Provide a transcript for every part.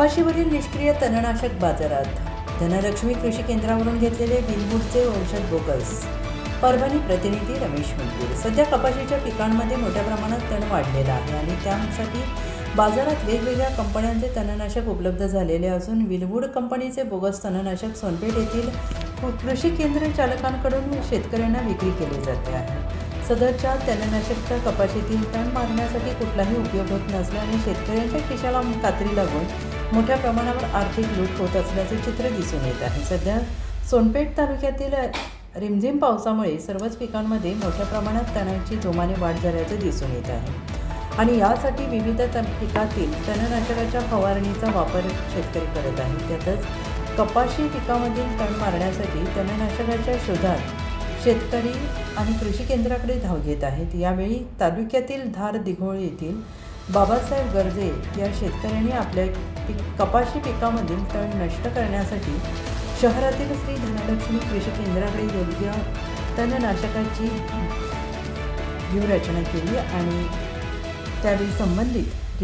कपाशीवरील निष्क्रिय तणनाशक बाजारात। धनलक्ष्मी कृषी केंद्रावरून घेतलेले विलवूडचे औषध बोगस। परभणी प्रतिनिधी रमेश मुंडपूर। सध्या कपाशीच्या पिकांमध्ये मोठ्या प्रमाणात तण वाढलेला आहे आणि त्यासाठी बाजारात वेगवेगळ्या कंपन्यांचे तणनाशक उपलब्ध झालेले असून विलवूड कंपनीचे बोगस तणनाशक सोनपेठ येथील कृषी केंद्र चालकांकडून शेतकऱ्यांना विक्री केली जाते आहे। सदरच्या तणनाशकचा कपाशीतील तण मारण्यासाठी कुठलाही उपयोग होत नसल्याने शेतकऱ्यांच्या खिशाला कात्री लागून मोठ्या प्रमाणावर आर्थिक लूट होत असल्याचे चित्र दिसून येत आहे। सध्या सोनपेठ तालुक्यातील रिमझिम पावसामुळे सर्वच पिकांमध्ये मोठ्या प्रमाणात तणांची जोमाने वाढ झाल्याचे दिसून येत आहे आणि यासाठी विविध पिकातील तणनाशकाच्या फवारणीचा वापर शेतकरी करत आहेत। त्यातच कपाशी पिकामधील तण मारण्यासाठी तणनाशकाच्या शोधात शेतकरी आणि कृषी केंद्राकडे धाव घेत आहेत। यावेळी तालुक्यातील धार दिघोळ येथील बाबासाहेब गर्जे या शेतकऱ्यांनी आपल्या कपाशी पिकामधील तण नष्ट करण्यासाठी शहरातील श्री धनलक्ष्मी कृषी केंद्राकडे योग्य तणनाशकाची व्यूहरचना केली आणि त्यावेळी संबंधित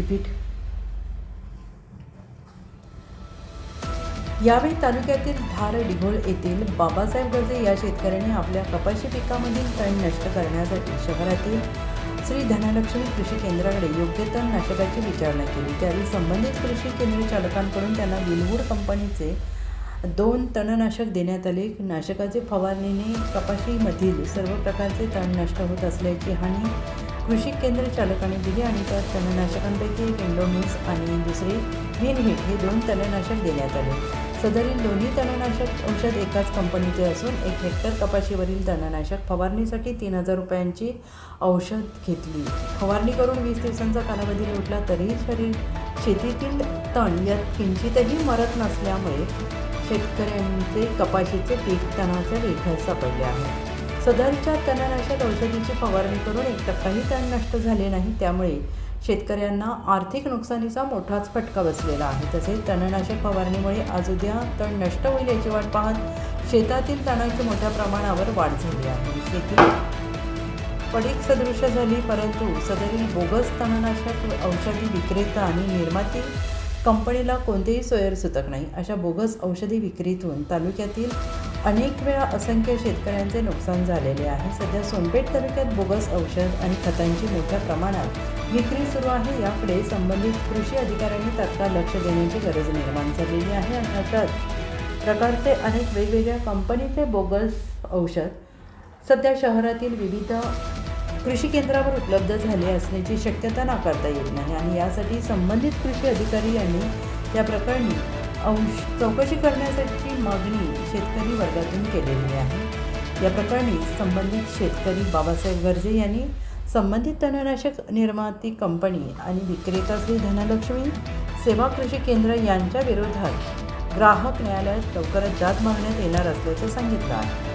यावेळी तालुक्यातील धार दिघोळ येथील बाबासाहेब गर्जे या शेतकऱ्यांनी आपल्या कपाशी पिकामधील तण नष्ट करण्यासाठी शहरातील श्री धनलक्ष्मी कृषी केंद्राकडे योग्य तणनाशकाची विचारणा केली। त्यावेळी संबंधित कृषी केंद्र चालकांकडून त्यांना विलवूड कंपनीचे 2 तणनाशक देण्यात आले। नाशकाचे फवारणीने कपाशीमधील सर्व प्रकारचे तण नष्ट होत असल्याची हानी कृषी केंद्र चालकांनी दिली आणि त्या तणनाशकांपैकी एक इंडोमिस आणि दुसरे विनहिट हे 2 तणनाशक देण्यात आले। सदरील दोन्ही तणनाशक औषध एकाच कंपनीचे असून 1 हेक्टर कपाशीवरील तणनाशक फवारणीसाठी 3,000 रुपयांची औषध घेतली। फवारणी करून 20 दिवसांचा कालावधी लोटला तरीही शेतीतील तण यात किंचितही मरत नसल्यामुळे शेतकऱ्यांचे कपाशीचे पीक तणाच्या विळख्यात सापडले आहे। सदरच्या तणनाशक औषधीची फवारणी करून 1% तण नष्ट झाले नाही, त्यामुळे शेतकऱ्यांना आर्थिक नुकसानीचा मोठाच फटका बसलेला आहे। तसेच तणनाशक फवारणीमुळे आज उद्या तण नष्ट होईल याची वाट पाहत शेतातील तणाची मोठ्या प्रमाणावर वाढ झाली आहे। शेती पडीक सदृश झाली, परंतु सदरील बोगस तणनाशक औषधी विक्रेता आणि निर्माती कंपनीला कोणतेही सोयरसुतक नाही। अशा बोगस औषधी विक्रीतून तालुक्यातील अनेक वेळा असंख्य शेतकऱ्यांचे नुकसान झालेले आहे। सध्या सोनपेठ तालुक्यात बोगस औषध आणि खतांची मोठ्या प्रमाणात विक्री सुरू आहे। याकडे संबंधित कृषी अधिकाऱ्यांनी तात्काळ लक्ष देण्याची गरज निर्माण झालेली आहे आणि अशाच प्रकारचे अनेक वेगवेगळ्या कंपनीचे बोगस औषध सध्या शहरातील विविध कृषी केंद्रावर उपलब्ध झाले असण्याची शक्यता नाकारता येत नाही आणि यासाठी संबंधित कृषी अधिकारी यांनी या प्रकरणी चौकशी करण्यासाठी मागणी शेतकरी वर्गातून केलेली आहे। या प्रकरणी संबंधित शेतकरी बाबासाहेब गर्जे यांनी संबंधित तणनाशक निर्माती कंपनी आणि विक्रेता श्री धनलक्ष्मी सेवा कृषी केंद्र यांच्या विरोधात ग्राहक न्यायालयात लवकरच दाद मागण्यात येणार असल्याचे सांगितलं आहे।